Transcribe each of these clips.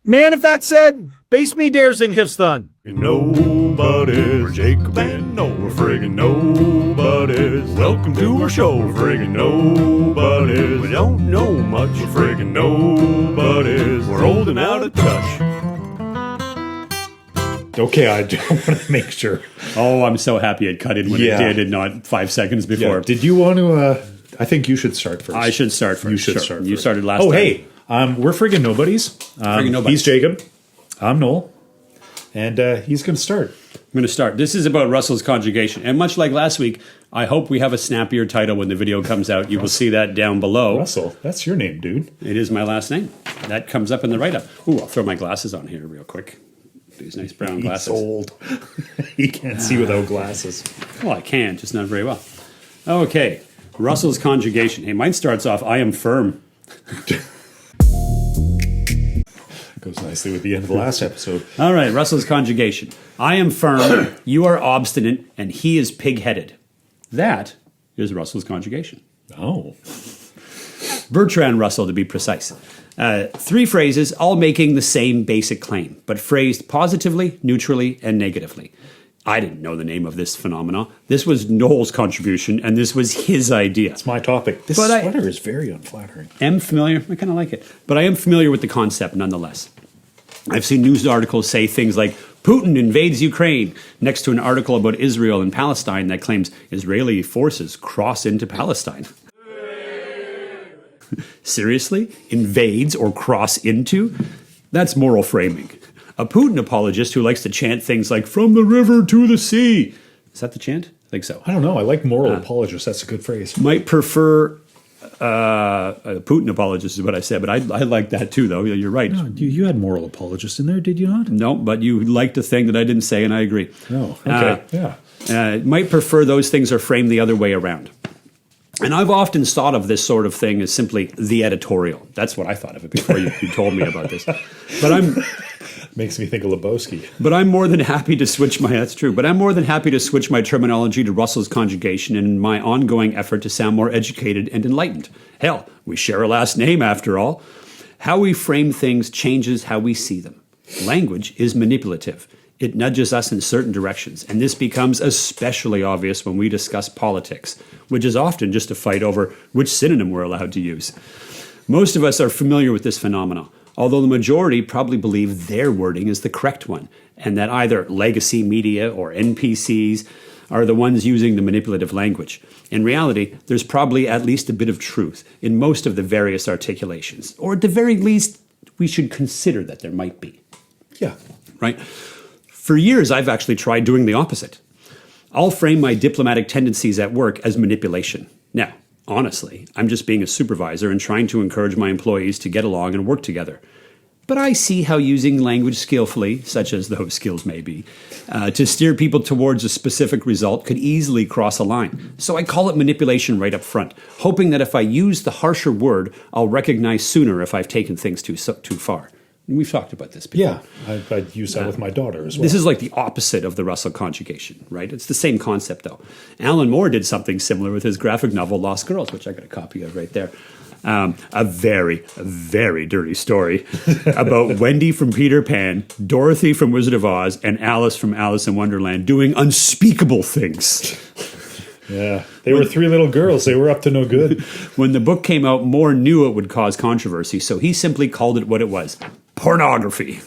Man, if that said, base me dares in Hifston. Nobodies, Jacob and Noel, we're friggin' nobodies. Welcome to our show, we're friggin' nobodies. We don't know much, we're friggin' nobodies. We're old and out of touch. Okay, I do want to make sure. Oh, I'm so happy it cut in when it did and not 5 seconds before. Yeah. Did you want to, I think you should start first. I should start first. You should start first. You started last time. Oh, hey, we're friggin' nobodies. Friggin' Nobodies. He's Jacob. I'm Noel. And he's going to start. I'm going to start. This is about Russell's Conjugation. And much like last week, I hope we have a snappier title when the video comes out. You will see that down below. Russell, that's your name, dude. It is my last name. That comes up in the write-up. Ooh, I'll throw my glasses on here real quick. These nice brown glasses. He's old. He can't see without glasses. Well, I can, just not very well. Okay, Russell's Conjugation. Hey, mine starts off, I am firm. Goes nicely with the end of the last episode. All right, Russell's Conjugation. I am firm, you are obstinate, and he is pig-headed. That is Russell's Conjugation. Oh. Bertrand Russell, to be precise. 3 phrases, all making the same basic claim, but phrased positively, neutrally, and negatively. I didn't know the name of this phenomenon. This was Noel's contribution, and this was his idea. It's my topic. This sweater is very unflattering. I'm familiar. I kind of like it. But I am familiar with the concept nonetheless. I've seen news articles say things like, Putin invades Ukraine, next to an article about Israel and Palestine that claims Israeli forces cross into Palestine. Seriously? Invades or cross into? That's moral framing. A Putin apologist who likes to chant things like, from the river to the sea. Is that the chant? I think so. I don't know. I like moral apologists. That's a good phrase. Might prefer a Putin apologist is what I said, but I like that too, though. You're right. No, you had moral apologists in there, did you not? No, but you liked a thing that I didn't say, and I agree. Oh, okay. Might prefer those things are framed the other way around. And I've often thought of this sort of thing as simply the editorial. That's what I thought of it before you told me about this. But I'm makes me think of Lebowski. But I'm more than happy to switch my that's true. But I'm more than happy to switch my terminology to Russell's Conjugation in my ongoing effort to sound more educated and enlightened. Hell, we share a last name after all. How we frame things changes how we see them. Language is manipulative. It nudges us in certain directions, and this becomes especially obvious when we discuss politics, which is often just a fight over which synonym we're allowed to use. Most of us are familiar with this phenomenon, although the majority probably believe their wording is the correct one, and that either legacy media or NPCs are the ones using the manipulative language. In reality, there's probably at least a bit of truth in most of the various articulations, or at the very least, we should consider that there might be. Yeah. Right? For years, I've actually tried doing the opposite. I'll frame my diplomatic tendencies at work as manipulation. Now, honestly, I'm just being a supervisor and trying to encourage my employees to get along and work together. But I see how using language skillfully, such as those skills may be, to steer people towards a specific result could easily cross a line. So I call it manipulation right up front, hoping that if I use the harsher word, I'll recognize sooner if I've taken things too far. We've talked about this before. Yeah, I'd use that with my daughter as well. This is like the opposite of the Russell Conjugation, right? It's the same concept, though. Alan Moore did something similar with his graphic novel Lost Girls, which I got a copy of right there. A very, very dirty story about Wendy from Peter Pan, Dorothy from Wizard of Oz, and Alice from Alice in Wonderland doing unspeakable things. Yeah, they were 3 little girls. They were up to no good. When the book came out, Moore knew it would cause controversy, so he simply called it what it was, pornography.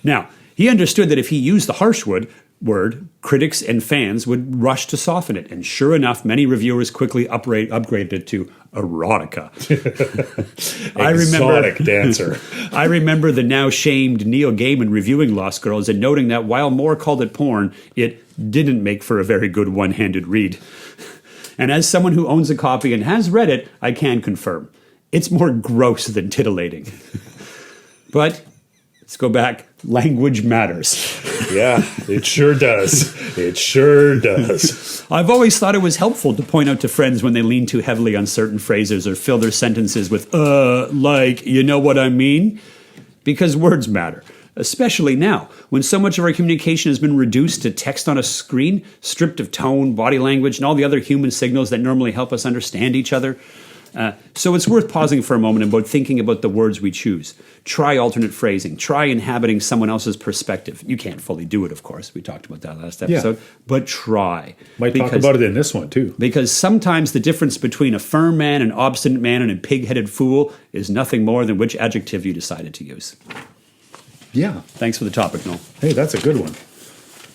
Now, he understood that if he used the harsh word, critics and fans would rush to soften it, and sure enough, many reviewers quickly upgraded it to erotica. Exotic dancer. I remember the now shamed Neil Gaiman reviewing Lost Girls and noting that while Moore called it porn, it didn't make for a very good one-handed read. And as someone who owns a copy and has read it, I can confirm. It's more gross than titillating. But let's go back. Language matters. Yeah, it sure does. It sure does. I've always thought it was helpful to point out to friends when they lean too heavily on certain phrases or fill their sentences with, like, you know what I mean? Because words matter. Especially now, when so much of our communication has been reduced to text on a screen, stripped of tone, body language, and all the other human signals that normally help us understand each other. So it's worth pausing for a moment about thinking about the words we choose. Try alternate phrasing. Try inhabiting someone else's perspective. You can't fully do it, of course. We talked about that last episode. But try. Might talk about it in this one, too. Because sometimes the difference between a firm man, an obstinate man, and a pig-headed fool is nothing more than which adjective you decided to use. Yeah. Thanks for the topic, Noel. Hey, that's a good one.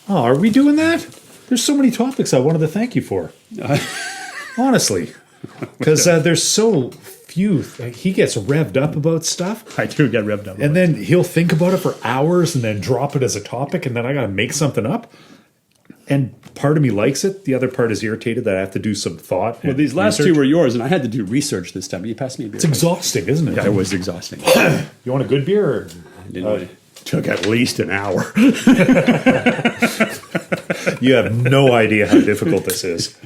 Oh, are we doing that? There's so many topics I wanted to thank you for. Honestly. Because there's so few. He gets revved up about stuff. I do get revved up. And then he'll think about it for hours and then drop it as a topic. And then I got to make something up. And part of me likes it. The other part is irritated that I have to do some thought. Well, these last two were yours, and I had to do research this time. You passed me a beer. It's exhausting, isn't it? Yeah, it was exhausting. You want a good beer? Or? It took at least an hour. You have no idea how difficult this is.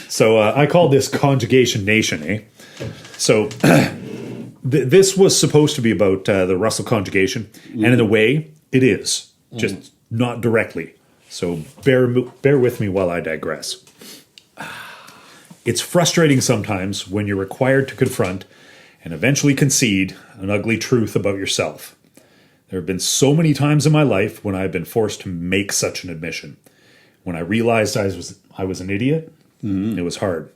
So I call this Conjugation Nation, eh? So this was supposed to be about the Russell conjugation, and in a way, it is, just not directly. So bear with me while I digress. It's frustrating sometimes when you're required to confront and eventually concede an ugly truth about yourself. There have been so many times in my life when I've been forced to make such an admission. When I realized I was an idiot, it was hard.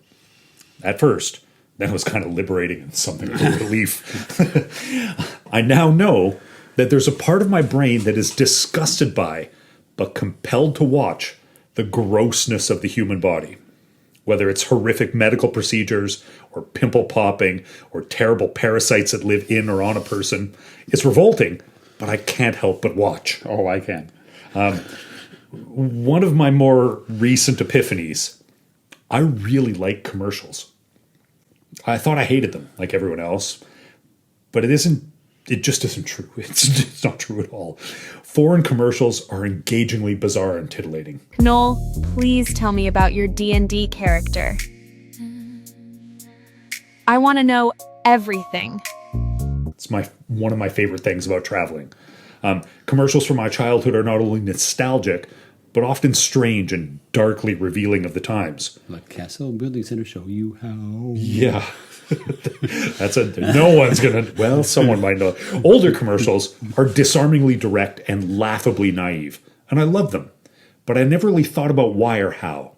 At first, then it was kind of liberating and something of a relief. I now know that there's a part of my brain that is disgusted by, but compelled to watch, the grossness of the human body. Whether it's horrific medical procedures, or pimple popping, or terrible parasites that live in or on a person, it's revolting, but I can't help but watch. Oh, I can. One of my more recent epiphanies, I really like commercials. I thought I hated them, like everyone else, but it just isn't true. It's not true at all. Foreign commercials are engagingly bizarre and titillating. Noel, please tell me about your D&D character. I want to know everything. It's one of my favorite things about traveling. Commercials from my childhood are not only nostalgic, but often strange and darkly revealing of the times. Let Castle Building Center show you how. Yeah. No one's gonna, well, someone might know. Older commercials are disarmingly direct and laughably naive, and I love them, but I never really thought about why or how.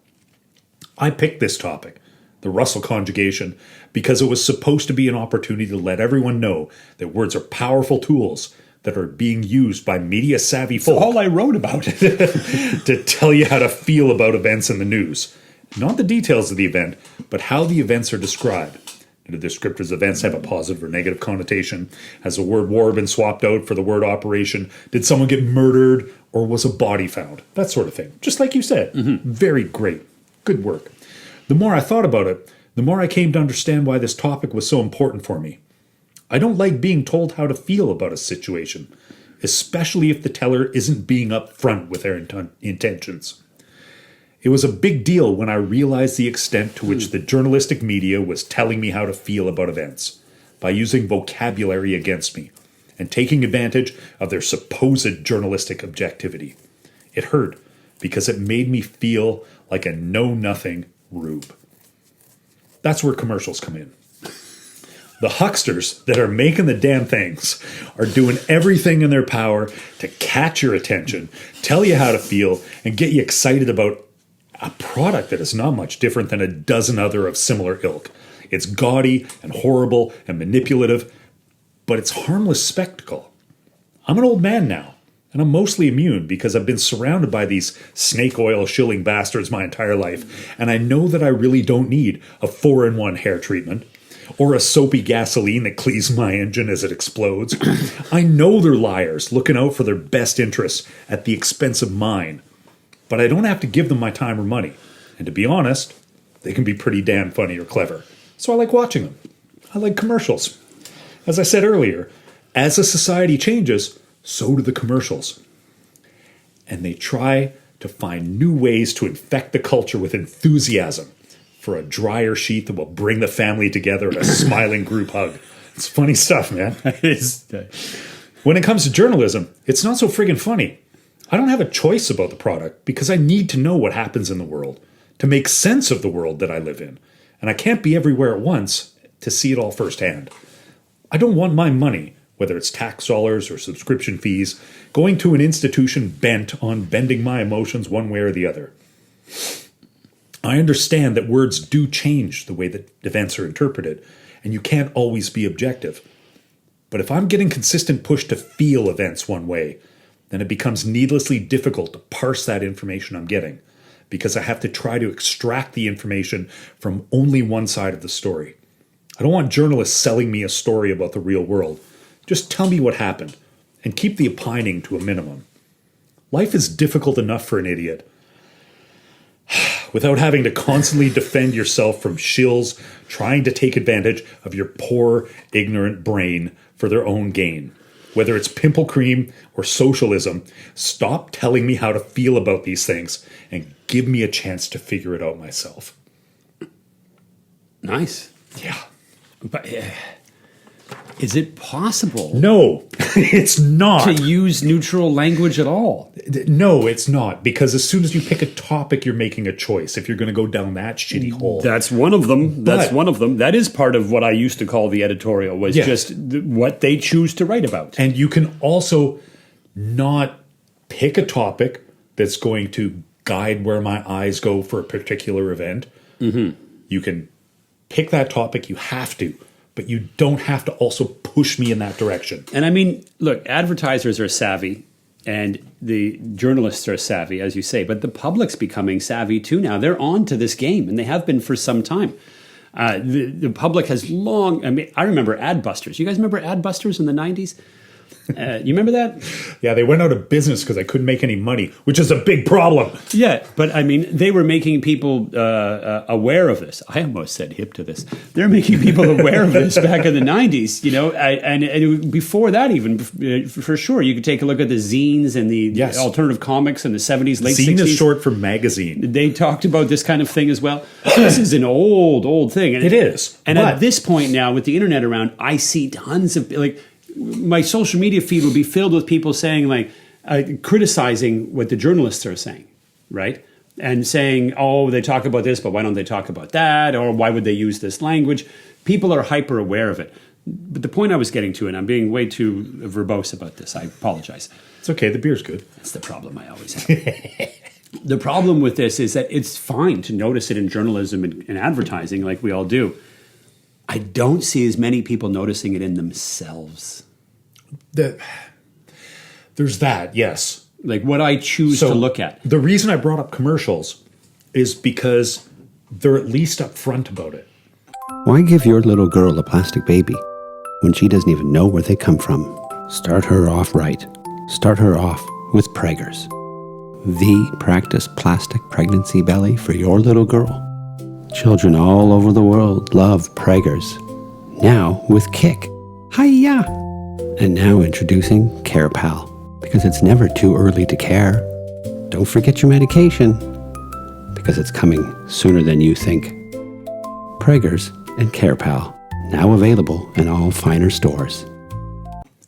I picked this topic, the Russell conjugation, because it was supposed to be an opportunity to let everyone know that words are powerful tools that are being used by media-savvy folk. All I wrote about it. To tell you how to feel about events in the news. Not the details of the event, but how the events are described. Do the descriptors of events have a positive or negative connotation? Has the word war been swapped out for the word operation? Did someone get murdered, or was a body found? That sort of thing. Just like you said. Very great. Good work. The more I thought about it, the more I came to understand why this topic was so important for me. I don't like being told how to feel about a situation, especially if the teller isn't being upfront with their intentions. It was a big deal when I realized the extent to which the journalistic media was telling me how to feel about events, by using vocabulary against me, and taking advantage of their supposed journalistic objectivity. It hurt, because it made me feel like a know-nothing rube. That's where commercials come in. The hucksters that are making the damn things are doing everything in their power to catch your attention, tell you how to feel, and get you excited about a product that is not much different than a dozen other of similar ilk. It's gaudy and horrible and manipulative, but it's harmless spectacle. I'm an old man now, and I'm mostly immune because I've been surrounded by these snake oil shilling bastards my entire life, and I know that I really don't need a 4-in-1 hair treatment, or a soapy gasoline that cleaves my engine as it explodes. I know they're liars, looking out for their best interests at the expense of mine. But I don't have to give them my time or money. And to be honest, they can be pretty damn funny or clever. So I like watching them. I like commercials. As I said earlier, as a society changes, so do the commercials. And they try to find new ways to infect the culture with enthusiasm for a drier sheet that will bring the family together in a smiling group hug. It's funny stuff, man. When it comes to journalism, it's not so friggin' funny. I don't have a choice about the product because I need to know what happens in the world to make sense of the world that I live in. And I can't be everywhere at once, to see it all firsthand. I don't want my money, whether it's tax dollars or subscription fees, going to an institution bent on bending my emotions one way or the other. I understand that words do change the way that events are interpreted, and you can't always be objective. But if I'm getting consistent push to feel events one way, then it becomes needlessly difficult to parse that information I'm getting, because I have to try to extract the information from only one side of the story. I don't want journalists selling me a story about the real world. Just tell me what happened, and keep the opining to a minimum. Life is difficult enough for an idiot, without having to constantly defend yourself from shills trying to take advantage of your poor, ignorant brain for their own gain. Whether it's pimple cream or socialism, stop telling me how to feel about these things and give me a chance to figure it out myself. Nice. Yeah. But is it possible No, it's not. to use neutral language at all? No, it's not. Because as soon as you pick a topic, you're making a choice if you're going to go down that shitty hole. That's one of them. That's But- one of them. That is part of what I used to call the editorial, was Yes. just what they choose to write about. And you can also not pick a topic that's going to guide where my eyes go for a particular event. Mm-hmm. You can pick that topic, you have to, but you don't have to also push me in that direction. And I mean, look, advertisers are savvy and the journalists are savvy, as you say, but the public's becoming savvy too now. They're on to this game, and they have been for some time. The public has long, I mean, I remember Adbusters. You guys remember Adbusters in the 90s? You remember that? Yeah, they went out of business because I couldn't make any money, which is a big problem. Yeah, but I mean, they were making people aware of this. I almost said hip to this. They're making people aware of this back in the 90s, you know, and before that even, for sure, you could take a look at the zines and the Yes. alternative comics in the 70s, late Zine 60s. is short for magazine. They talked about this kind of thing as well. This is an old thing. And It is, And but- at this point now, with the internet around, I see tons of, like, my social media feed will be filled with people saying, like, criticizing what the journalists are saying, right? And saying, oh, they talk about this, but why don't they talk about that? Or why would they use this language? People are hyper aware of it. But the point I was getting to, and I'm being way too verbose about this, I apologize. It's okay, the beer's good. That's the problem I always have. The problem with this is that it's fine to notice it in journalism and advertising like we all do. I don't see as many people noticing it in themselves. There's that, yes. Like what I choose to look at. The reason I brought up commercials is because they're at least upfront about it. Why give your little girl a plastic baby when she doesn't even know where they come from? Start her off right. Start her off with Preggers. The practice plastic pregnancy belly for your little girl. Children all over the world love Preggers. Now with Kick. Hiya! And now introducing Care Pal, because it's never too early to care. Don't forget your medication, because it's coming sooner than you think. Preggers and Care Pal, now available in all finer stores.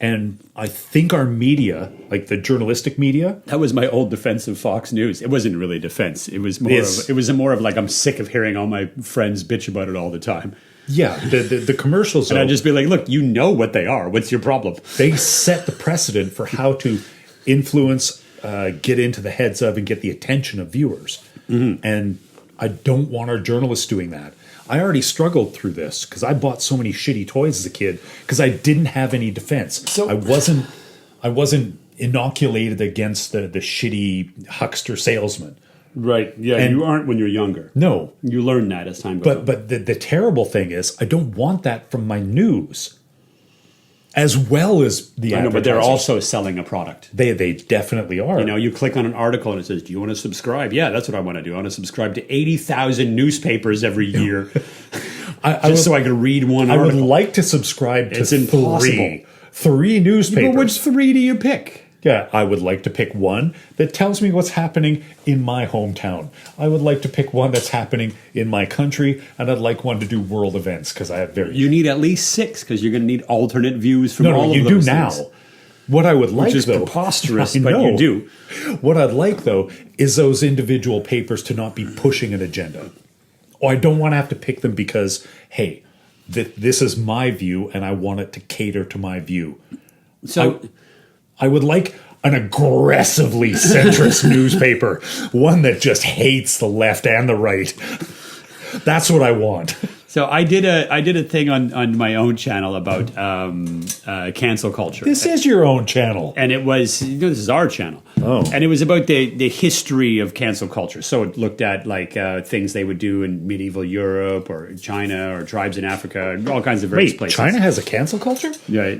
And I think our media, like the journalistic media, That was my old defense of Fox News. It wasn't really defense. It was more Yes. of, it was more of like, I'm sick of hearing all my friends bitch about it all the time. yeah, the commercials, And though, I'd just be like, look, you know what they are. What's your problem? they set the precedent for how to influence, get into the heads of, and get the attention of viewers. Mm-hmm. And I don't want our journalists doing that. I already struggled through this because I bought so many shitty toys as a kid because I didn't have any defense. So- I wasn't inoculated against the shitty huckster salesman. Right. Yeah, And- you aren't when you're younger. No, You learn that as time goes on. but the terrible thing is I don't want that from my news, as well as the I know, but they're advertisers. also selling a product. They definitely are. You know, you click on an article and it says, do you want to subscribe? Yeah, that's what I want to do. I want to subscribe to 80,000 newspapers every year just so I can read one I would article. like to subscribe to It's impossible. three newspapers. But which three do you pick? Yeah, I would like to pick one that tells me what's happening in my hometown. I would like to pick one that's happening in my country, and I'd like one to do world events because I have very You need at least 6 because you're going to need alternate views from all no, of you those do now. things. What I would like, Which is though, preposterous, I but know. you do. What I'd like, though, is those individual papers to not be pushing an agenda. Or I don't want to have to pick them because, hey, this is my view, and I want it to cater to my view. So I would like an aggressively centrist newspaper, one that just hates the left and the right. That's what I want. So I did a thing on my own channel about cancel culture. This is your own channel. And it was, this is our channel. Oh. And it was about the history of cancel culture. So it looked at like things they would do in medieval Europe or China or tribes in Africa, and all kinds of various places. China has a cancel culture? Yeah,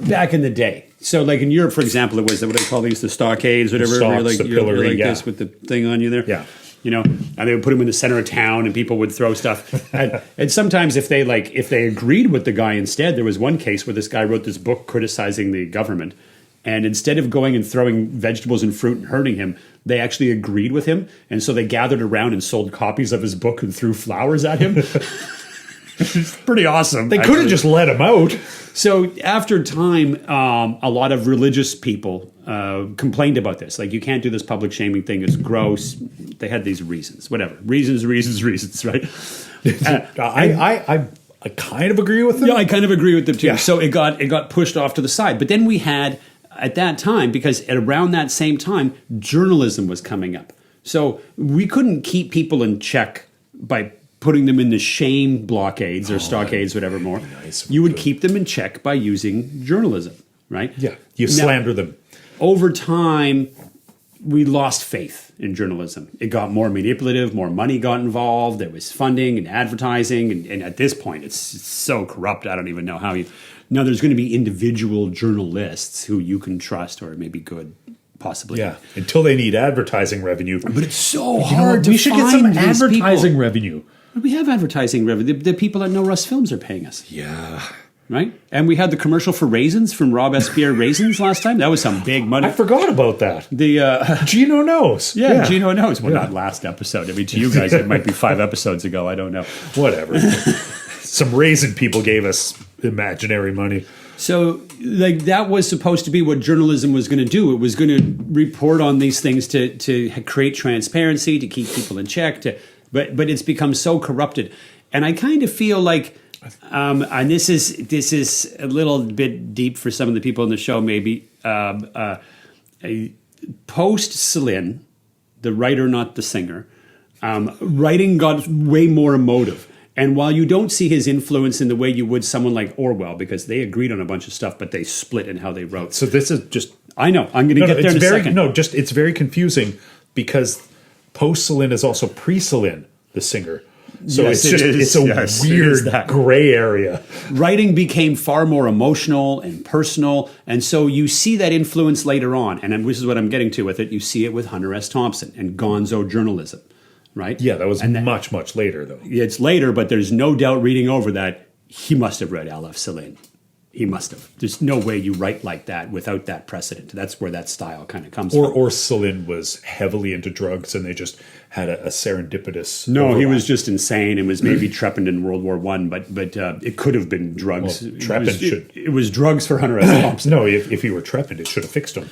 back in the day. So like in Europe, for example, it was what do they call these, the stockades, whatever. The pillory, like yeah. this with the thing on you there. Yeah. And they would put them in the center of town, and people would throw stuff. and sometimes, if they agreed with the guy instead, there was one case where this guy wrote this book criticizing the government, and instead of going and throwing vegetables and fruit and hurting him, they actually agreed with him, and so they gathered around and sold copies of his book and threw flowers at him. It's pretty awesome. They could have just let him out. So after time, a lot of religious people complained about this. Like, you can't do this public shaming thing. It's gross. They had these reasons. Whatever. Reasons, right? I kind of agree with them. Yeah, I kind of agree with them too. Yeah. So it got pushed off to the side. But then we had, at that time, because at around that same time, journalism was coming up. So we couldn't keep people in check by putting them in the shame blockades or stockades, whatever more. Nice. You would keep them in check by using journalism, right? Yeah, you Now, slander them. over time, we lost faith in journalism. It got more manipulative, more money got involved, there was funding and advertising, and at this point, it's so corrupt, I don't even know how you... Now, there's going to be individual journalists who you can trust or maybe good, possibly. Yeah, until they need advertising revenue. But it's so You know hard what? to We should get some find these advertising people. revenue. We have advertising revenue. The people at No Rust Films are paying us. Yeah. Right? And we had the commercial for raisins from Rob Espierre Raisins last time. That was some big money. I forgot about that. The Gino knows. Yeah, Gino knows. Well, not last episode. I mean, to you guys, it might be 5 episodes ago. I don't know. Whatever. Some raisin people gave us imaginary money. So, like, that was supposed to be what journalism was going to do. It was going to report on these things to create transparency, to keep people in check. But it's become so corrupted, and I kind of feel like, and this is a little bit deep for some of the people in the show, maybe. Post Celine, the writer, not the singer, writing got way more emotive. And while you don't see his influence in the way you would someone like Orwell, because they agreed on a bunch of stuff, but they split in how they wrote. So this is just... I know. I'm going to get there in a second. It's very confusing because post-Celine is also pre-Celine, the singer. So Yes, it's a weird gray area. Writing became far more emotional and personal, and so you see that influence later on. And this is what I'm getting to with it. You see it with Hunter S. Thompson and gonzo journalism, right? Yeah, that was much later, though. It's later, but there's no doubt reading over that he must have read L.F. Celine. He must have. There's no way you write like that without that precedent. That's where that style kind of comes from. Or Celine was heavily into drugs and they just had a serendipitous... No, overlap. he was just insane and was maybe Trepened in World War I, but it could have been drugs. Well, Trepened it was drugs for Hunter S. Thompson. No, if he were Trepened, it should have fixed him.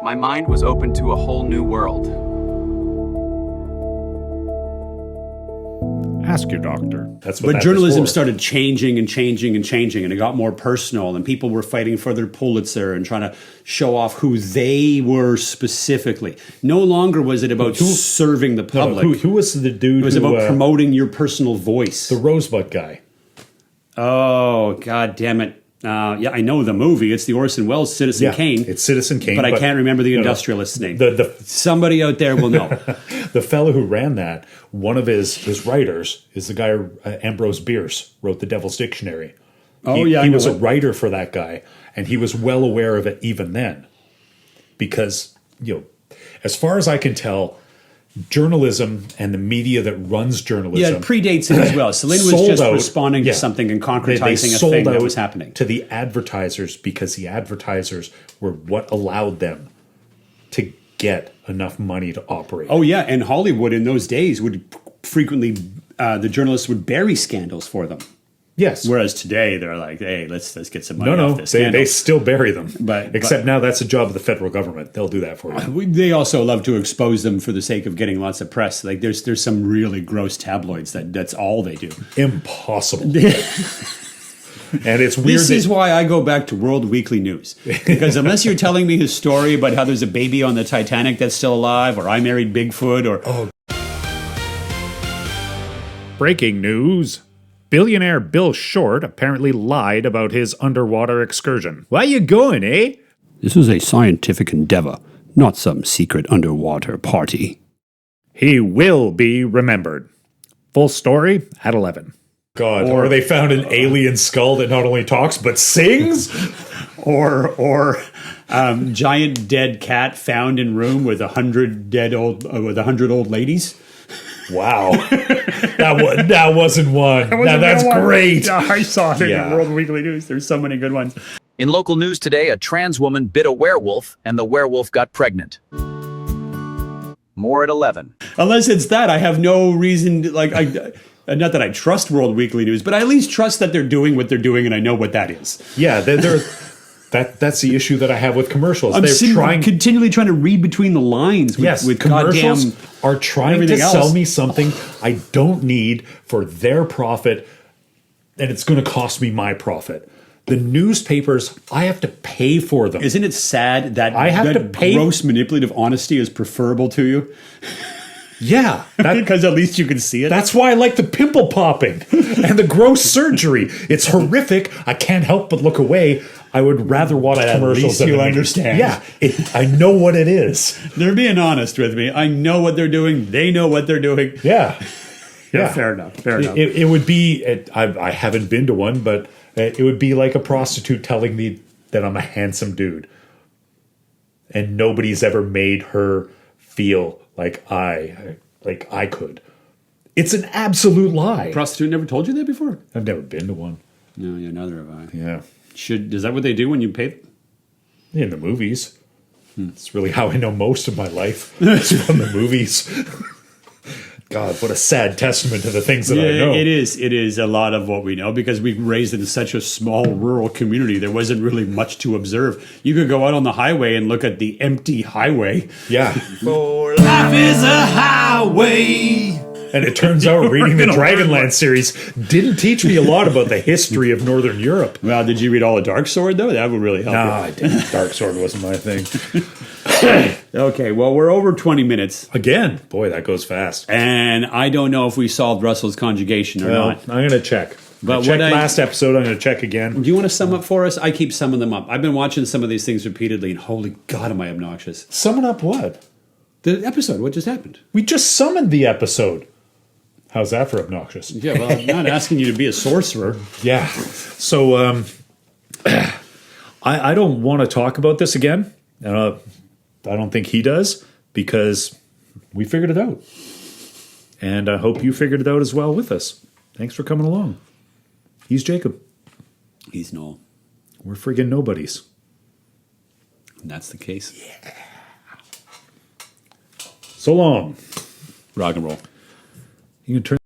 My mind was open to a whole new world. Ask your doctor. That's what But that journalism was for. started changing, and it got more personal, and people were fighting for their Pulitzer and trying to show off who they were specifically. No longer was it about serving the public. Who was the dude? It was about promoting your personal voice. The Rosebud guy. Oh, God damn it. Yeah, I know the movie. It's the Orson Welles Citizen Kane. It's Citizen Kane. But I can't remember the industrialist's name. The Somebody out there will know. The fellow who ran that, one of his writers is the guy, Ambrose Bierce, wrote The Devil's Dictionary. He was a writer for that guy, and he was well aware of it even then. Because, as far as I can tell, journalism and the media that runs journalism... Yeah, it predates it as well. Celine was just responding to something and concretizing a thing that was happening. To the advertisers because the advertisers were what allowed them to get enough money to operate. Oh, yeah, and Hollywood in those days would frequently... the journalists would bury scandals for them. Yes. Whereas today they're like, hey, let's get some money No, off no, this they scandal. still bury them. But Now that's a job of the federal government. They'll do that for you. They also love to expose them for the sake of getting lots of press. Like there's some really gross tabloids that's all they do. Impossible. And it's weird. This is why I go back to World Weekly News. Because unless you're telling me his story about how there's a baby on the Titanic that's still alive, or I married Bigfoot, or Breaking news. Billionaire Bill Short apparently lied about his underwater excursion. Where you going, eh? This was a scientific endeavor, not some secret underwater party. He will be remembered. Full story at 11. God, or they found an alien skull that not only talks but sings? or giant dead cat found in room with 100 old ladies. Wow. that wasn't one. That's great. I saw it Yeah. in World Weekly News. There's so many good ones. In local news today, a trans woman bit a werewolf, and the werewolf got pregnant. More at 11. Unless it's that, I have no reason to, not that I trust World Weekly News, but I at least trust that they're doing what they're doing, and I know what that is. Yeah, that's the issue that I have with commercials. I'm continually trying to read between the lines with commercials goddamn are trying to everything sell else. me something I don't need for their profit, and it's going to cost me my profit. The newspapers, I have to pay for them. Isn't it sad that I have that to pay- gross manipulative honesty is preferable to you? Yeah, Because at least you can see it. that's why I like the pimple popping and the gross surgery. It's horrific. I can't help but look away. I would rather watch commercials. least than you the- understand. Yeah, I know what it is. They're being honest with me. I know what they're doing. They know what they're doing. Yeah. Yeah, Fair enough. Fair enough. It would be, I haven't been to one, but it would be like a prostitute telling me that I'm a handsome dude. And nobody's ever made her feel like I could. It's an absolute lie. Prostitute never told you that before? I've never been to one. No, yeah, neither have I. Yeah. Is that what they do when you pay them? In the movies. It's really how I know most of my life. It's from the movies. God, what a sad testament to the things that I know. It is. It is a lot of what we know because we raised in such a small rural community. There wasn't really much to observe. You could go out on the highway and look at the empty highway. Yeah. Life is a highway. And it turns out reading the Dragonland series didn't teach me a lot about the history of Northern Europe. Well, did you read all of Dark Sword, though? That would really help No, you. I didn't. Dark Sword wasn't my thing. Okay, well, we're over 20 minutes. Again, boy, that goes fast. And I don't know if we solved Russell's conjugation or Well, not. I'm going to check. But I checked what I- last episode. I'm going to check again. Do you want to sum up for us? I keep summing them up. I've been watching some of these things repeatedly, and holy God, am I obnoxious. Summon up what? The episode, what just happened? We just summoned the episode. How's that for obnoxious? Yeah, well, I'm not asking you to be a sorcerer. Yeah. So I don't want to talk about this again. I don't think he does because we figured it out. And I hope you figured it out as well with us. Thanks for coming along. He's Jacob. He's Noel. We're friggin' nobodies. And that's the case. So long. Rock and roll. You can turn